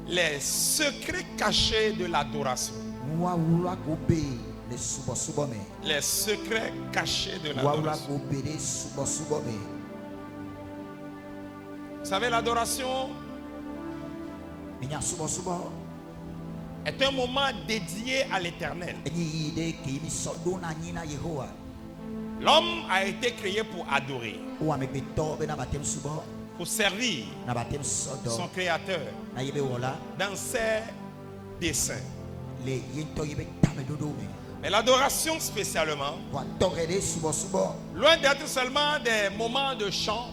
les secrets cachés de l'adoration. Les secrets cachés de l'adoration. Vous savez, l'adoration est un moment dédié à l'Éternel. L'homme a été créé pour adorer, pour servir son Créateur dans ses desseins. Mais l'adoration spécialement, loin d'être seulement des moments de chant,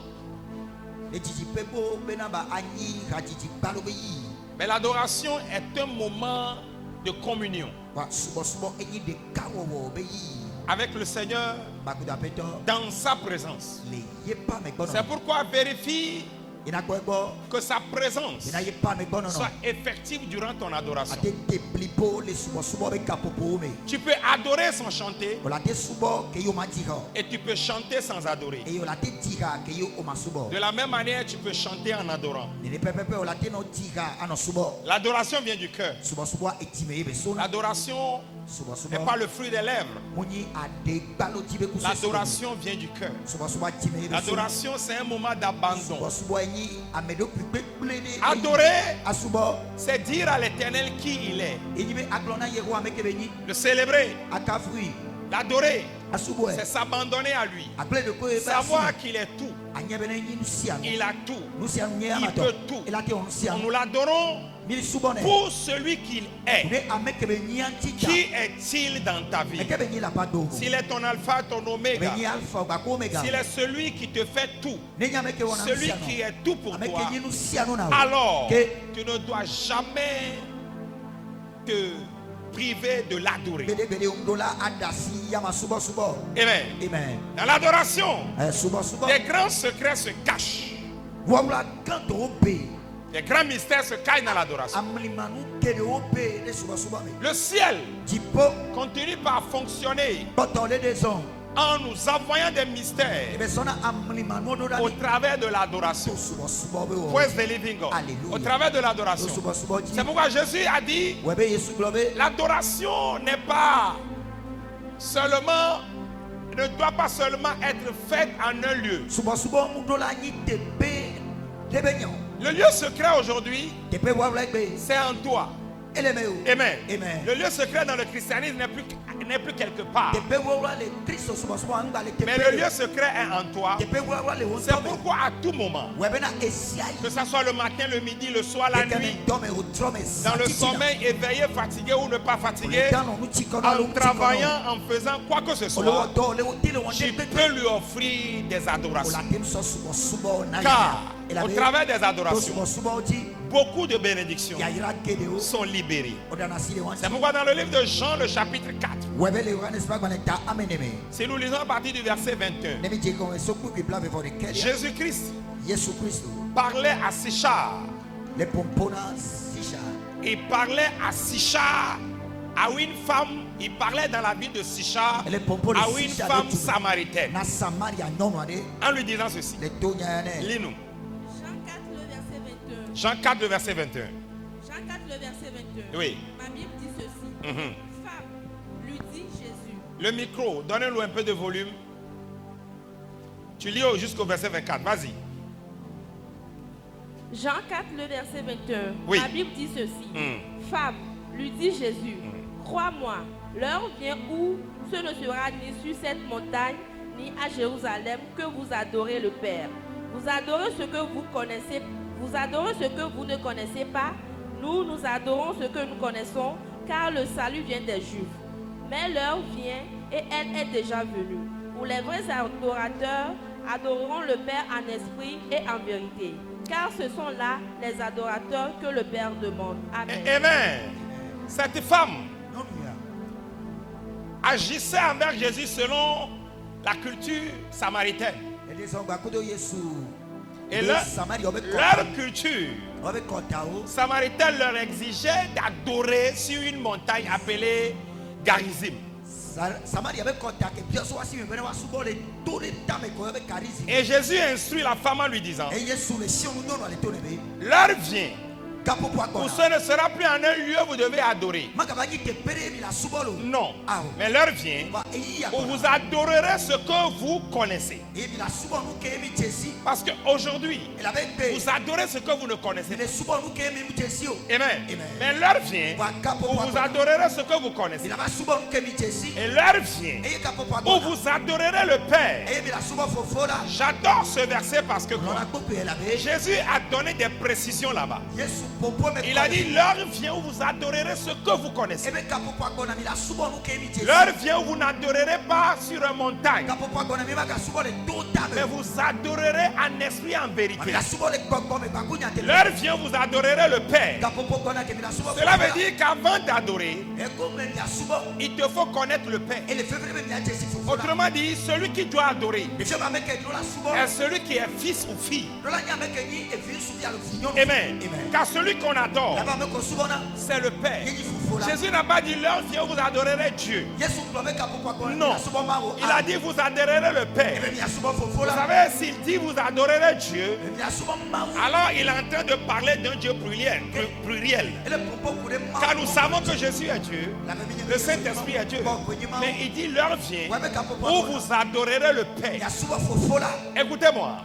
mais l'adoration est un moment de communion avec le Seigneur dans sa présence. C'est pourquoi vérifie que sa présence soit effective durant ton adoration. Tu peux adorer sans chanter et tu peux chanter sans adorer. De la même manière, tu peux chanter en adorant. L'adoration vient du cœur. L'adoration n'est pas le fruit des lèvres. L'adoration vient du cœur. L'adoration, c'est un moment d'abandon. Adorer, c'est dire à l'Éternel qui il est. Le célébrer. L'adorer, c'est s'abandonner à lui. Savoir qu'il est tout. Il a tout. Il peut tout. Nous l'adorons pour celui qu'il est. Qui est-il dans ta vie? S'il est ton alpha, ton oméga, s'il est celui qui te fait tout, celui qui est tout pour toi, alors tu ne dois jamais te priver de l'adorer. Amen. Dans l'adoration, des grands secrets se cachent. Les grands mystères se cachent dans l'adoration. Le ciel continue par fonctionner en nous envoyant des mystères au travers de l'adoration. Praise the living God. Au travers de l'adoration. C'est pourquoi Jésus a dit, l'adoration n'est pas seulement, ne doit pas seulement être faite en un lieu. Le lieu secret aujourd'hui, c'est en toi. Amen. Le lieu secret dans le christianisme n'est plus quelque part. Mais le lieu secret est en toi. C'est pourquoi à tout moment, que ce soit le matin, le midi, le soir, la nuit, dans le sommeil, éveillé, fatigué ou ne pas fatigué, en travaillant, en faisant quoi que ce soit, tu peux lui offrir des adorations. Car au travers des adorations, beaucoup de bénédictions sont libérées. C'est pourquoi dans le livre de Jean, le chapitre 4, si nous lisons à partir du verset 21, Jésus-Christ parlait à Sichar. Il parlait à Sichar, à une femme. Il parlait dans la ville de Sichar à une femme samaritaine, en lui disant ceci. Lis-nous. Jean 4, le verset 21. Jean 4, le verset 21. Oui. Ma Bible dit ceci. Femme, lui dit Jésus. Le micro, donnez-lui un peu de volume. Tu lis jusqu'au verset 24. Vas-y. Jean 4, le verset 21. Oui. Ma Bible dit ceci. Femme, lui dit Jésus. Crois-moi, l'heure vient où ce ne sera ni sur cette montagne, ni à Jérusalem que vous adorez le Père. Vous adorez ce que vous connaissez. Vous adorez ce que vous ne connaissez pas. Nous adorons ce que nous connaissons, car le salut vient des Juifs. Mais l'heure vient, et elle est déjà venue, où les vrais adorateurs adoreront le Père en esprit et en vérité. Car ce sont là les adorateurs que le Père demande. Amen. Amen. Cette femme agissait envers Jésus selon la culture samaritaine. Et leur culture samaritaine leur exigeait d'adorer sur une montagne appelée Garizim. Et Jésus instruit la femme en lui disant, l'heure vient Ou ce ne sera plus en un lieu où vous devez adorer. Non. Mais l'heure vient où vous adorerez ce que vous connaissez. Parce qu'aujourd'hui, vous adorez ce que vous ne connaissez pas. Amen. Mais l'heure vient où vous adorerez ce que vous connaissez. Et l'heure vient où vous adorerez le Père. J'adore ce verset parce que Jésus a donné des précisions là-bas. Il a dit, l'heure vient où vous adorerez ce que vous connaissez. L'heure vient où vous n'adorerez pas sur une montagne, mais vous adorerez en esprit et en vérité. L'heure vient où vous adorerez le Père. Cela veut dire qu'avant d'adorer, il te faut connaître le Père. Autrement dit, celui qui doit adorer est celui qui est fils ou fille. Amen. Car celui qu'on adore, c'est le Père. Jésus n'a pas dit l'heure vient où vous adorerez Dieu. Non. Il a dit vous adorerez le Père. Vous savez, s'il dit vous adorerez Dieu, alors il est en train de parler d'un Dieu pluriel. Car nous savons que Jésus est Dieu, le Saint-Esprit est Dieu. Mais il dit l'heure vient où vous adorerez le Père. Écoutez-moi,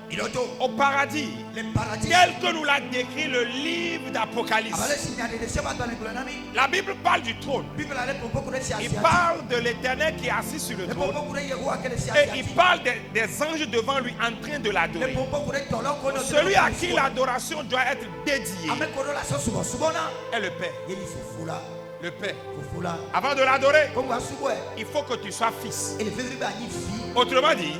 au paradis, tel que nous l'a décrit le livre d'Apocalypse, la Bible parle du trône. Il parle de l'Éternel qui est assis sur le trône. Et il parle des anges devant lui en train de l'adorer. Celui à qui l'adoration doit être dédiée est le Père. Le Père. Avant de l'adorer, il faut que tu sois fils. Autrement dit,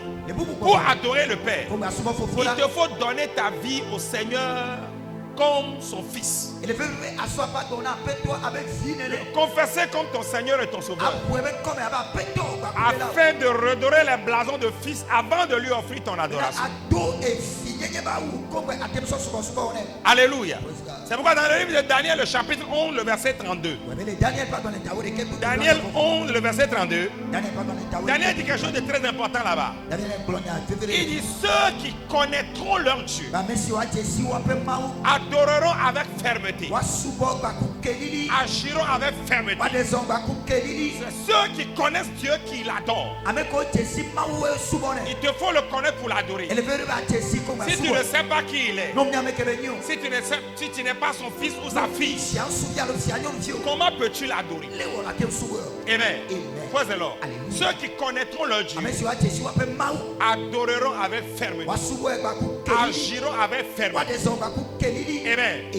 pour adorer le Père, il te faut donner ta vie au Seigneur comme son fils. Confesser comme ton Seigneur et ton Sauveur, afin de redorer les blasons de fils avant de lui offrir ton adoration. Alléluia. C'est pourquoi dans le livre de Daniel, le chapitre 11, le verset 32. Daniel 11, le verset 32. Daniel dit quelque chose de très important là-bas. Il dit ceux qui connaîtront leur Dieu adoreront avec fermeté, agiront avec fermeté. C'est ceux qui connaissent Dieu qui l'adorent. Il te faut le connaître pour l'adorer. Si tu ne sais pas qui il est, si tu n'es pas son fils ou sa fille, comment peux-tu l'adorer? Amen. Praise the Lord. Ceux qui connaîtront leur Dieu adoreront avec fermeté, agiront avec fermeté. Amen.